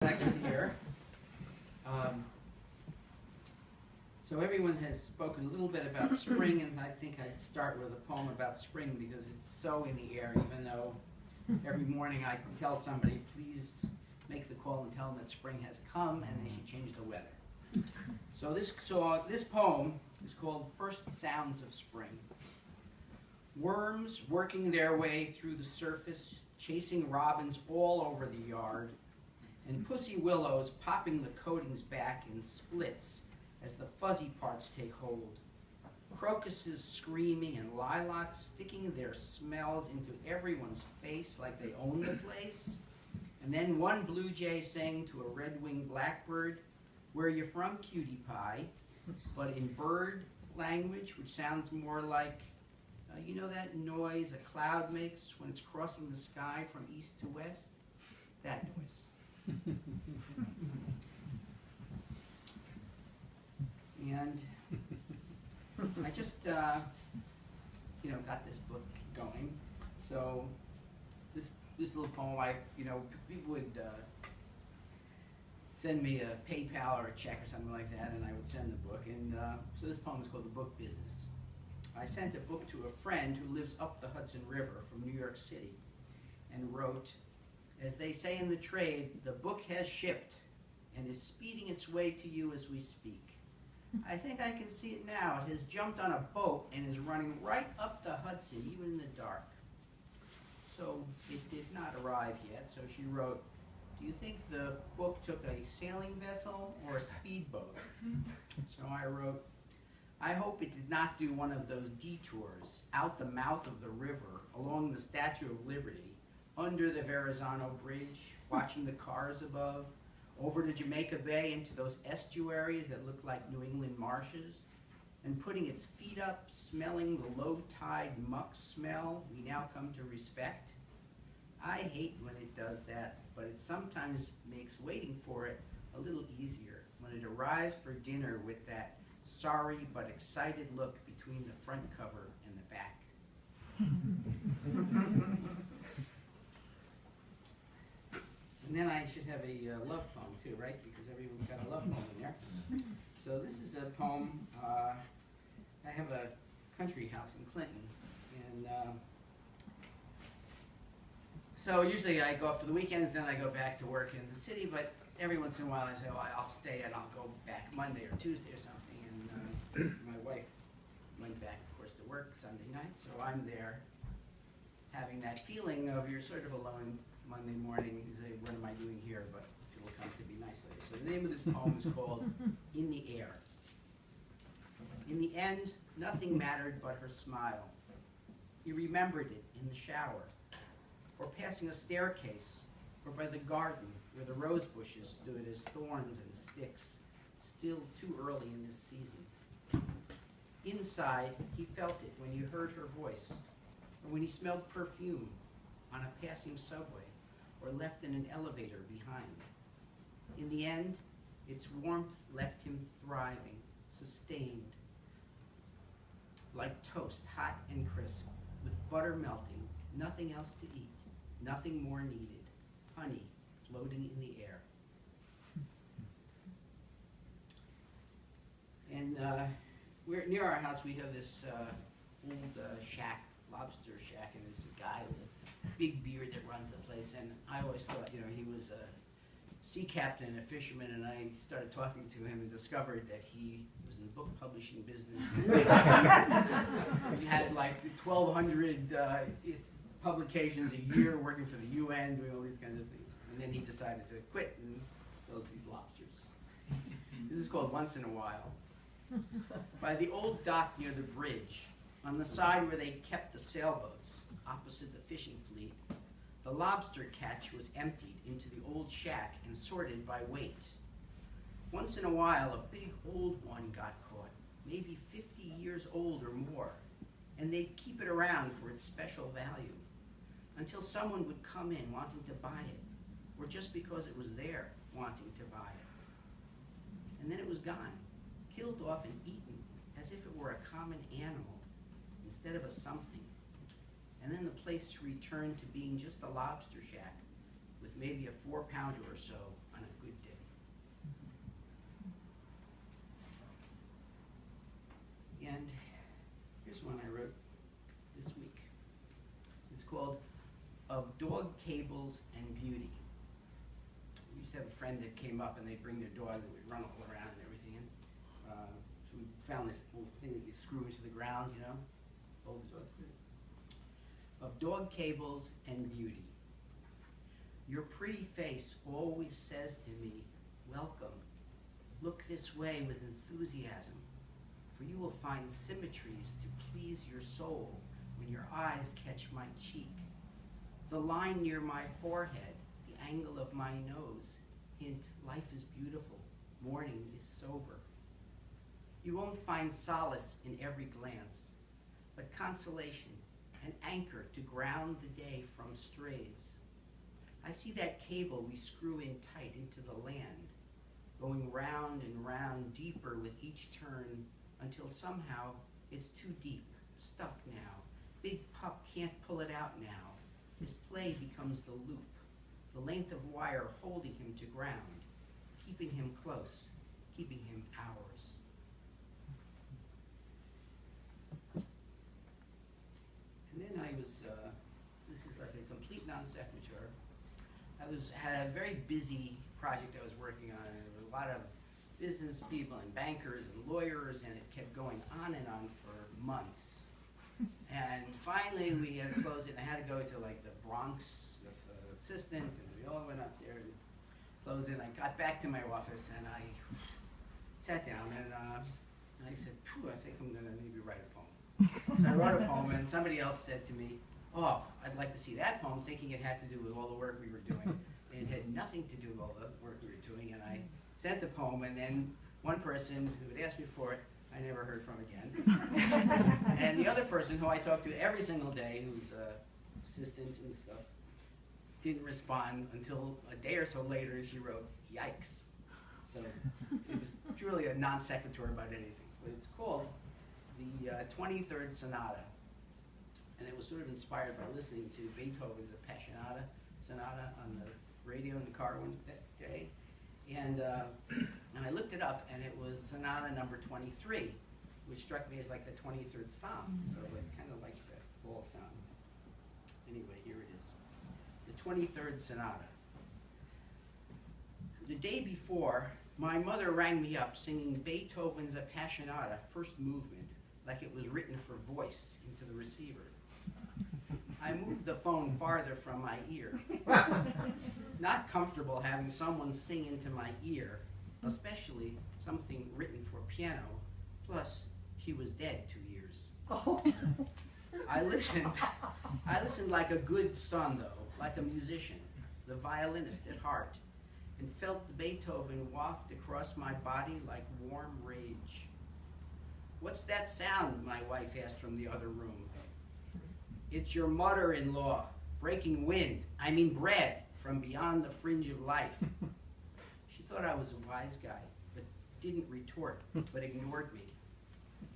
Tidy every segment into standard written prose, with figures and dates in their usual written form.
Section here. So everyone has spoken a little bit about spring, and I think I'd start with a poem about spring because it's so in the air, even though every morning I tell somebody, please make the call and tell them that spring has come and they should change the weather. So this poem is called First Sounds of Spring. Worms working their way through the surface, chasing robins all over the yard, and pussy willows popping the coatings back in splits as the fuzzy parts take hold. Crocuses screaming and lilacs sticking their smells into everyone's face like they own the place. And then one blue jay saying to a red-winged blackbird, "Where you from, cutie pie?" But in bird language, which sounds more like, you know that noise a cloud makes when it's crossing the sky from east to west? That noise. And I just, got this book going. So this little poem, people would send me a PayPal or a check or something like that, and I would send the book. And so this poem is called The Book Business. I sent a book to a friend who lives up the Hudson River from New York City and wrote, "As they say in the trade, the book has shipped and is speeding its way to you as we speak. I think I can see it now. It has jumped on a boat and is running right up the Hudson, even in the dark." So it did not arrive yet, so she wrote, "Do you think the book took a sailing vessel or a speedboat?" So I wrote, "I hope it did not do one of those detours out the mouth of the river, along the Statue of Liberty, under the Verrazano Bridge, watching the cars above, over to Jamaica Bay into those estuaries that look like New England marshes, and putting its feet up, smelling the low-tide muck smell we now come to respect. I hate when it does that, but it sometimes makes waiting for it a little easier when it arrives for dinner with that sorry but excited look between the front cover and the back." And then I should have a love poem too, right? Because everyone's got a love poem in there. So this is a poem. I have a country house in Clinton, and so usually I go up for the weekends, then I go back to work in the city. But every once in a while I say, "Oh, I'll stay and I'll go back Monday or Tuesday or something." And my wife went back, of course, to work Sunday night, so I'm there having that feeling of you're sort of alone Monday morning. You say, "What am I doing here?" But it will come to be nice later. So the name of this poem is called In the Air. In the end, nothing mattered but her smile. He remembered it in the shower, or passing a staircase, or by the garden where the rose bushes stood as thorns and sticks, still too early in this season. Inside, he felt it when you heard her voice, or when he smelled perfume on a passing subway, or left in an elevator behind. In the end, its warmth left him thriving, sustained, like toast, hot and crisp, with butter melting, nothing else to eat, nothing more needed, honey floating in the air. And we're near our house. We have this old shack, lobster shack, and it's a guy with a big beard that runs the place. And I always thought, he was a sea captain, a fisherman, and I started talking to him and discovered that he was in the book publishing business. He had like 1,200 publications a year, working for the UN, doing all these kinds of things. And then he decided to quit and sells these lobsters. This is called Once in a While. By the old dock near the bridge, on the side where they kept the sailboats, opposite the fishing fleet, the lobster catch was emptied into the old shack and sorted by weight. Once in a while, a big old one got caught, maybe 50 years old or more, and they'd keep it around for its special value, until someone would come in wanting to buy it, or just because it was there, wanting to buy it. And then it was gone, killed off and eaten as if it were a common animal instead of a something. And then the place returned to being just a lobster shack with maybe a 4-pounder or so on a Dog, Cables, and Beauty. We used to have a friend that came up and they'd bring their dog that would run all around and everything. And, so we found this little thing that you screw into the ground, you know, all the dogs did. Of Dog, Cables, and Beauty. Your pretty face always says to me, welcome. Look this way with enthusiasm, for you will find symmetries to please your soul when your eyes catch my cheek. The line near my forehead, the angle of my nose, hint life is beautiful, morning is sober. You won't find solace in every glance, but consolation, an anchor to ground the day from strays. I see that cable we screw in tight into the land, going round and round deeper with each turn until somehow it's too deep, stuck now. Big pup can't pull it out now. His play becomes the loop, the length of wire holding him to ground, keeping him close, keeping him ours. And then I was, this is like a complete non sequitur. Had a very busy project I was working on, and there were a lot of business people and bankers and lawyers, and it kept going on and on for months. And finally we had to close it, and I had to go to like the Bronx with the assistant, and we all went up there and closed it. And I got back to my office and I sat down and I said, phew, I think I'm gonna maybe write a poem. So I wrote a poem, and somebody else said to me, oh, I'd like to see that poem, thinking it had to do with all the work we were doing. And it had nothing to do with all the work we were doing, and I sent the poem, and then one person who had asked me for it, I never heard from again. And the other person who I talked to every single day, who's assistant and stuff, didn't respond until a day or so later. She wrote, yikes. So it was truly a non sequitur about anything. But it's called the 23rd Sonata. And it was sort of inspired by listening to Beethoven's Appassionata Sonata on the radio in the car one day. And I looked it up, and it was Sonata number 23, which struck me as like the 23rd Psalm. So it was kind of like the whole sound. Anyway, here it is. The 23rd Sonata. The day before, my mother rang me up singing Beethoven's Appassionata, first movement, like it was written for voice into the receiver. I moved the phone farther from my ear. Not comfortable having someone sing into my ear, especially something written for piano. Plus, she was dead 2 years. Oh. I listened like a good son, though, like a musician, the violinist at heart, and felt the Beethoven waft across my body like warm rage. What's that sound? My wife asked from the other room. It's your mother-in-law, breaking wind, I mean bread, from beyond the fringe of life. She thought I was a wise guy, but didn't retort, but ignored me.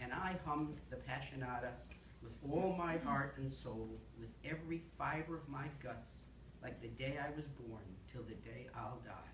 And I hummed the Passionata with all my heart and soul, with every fiber of my guts, like the day I was born, till the day I'll die.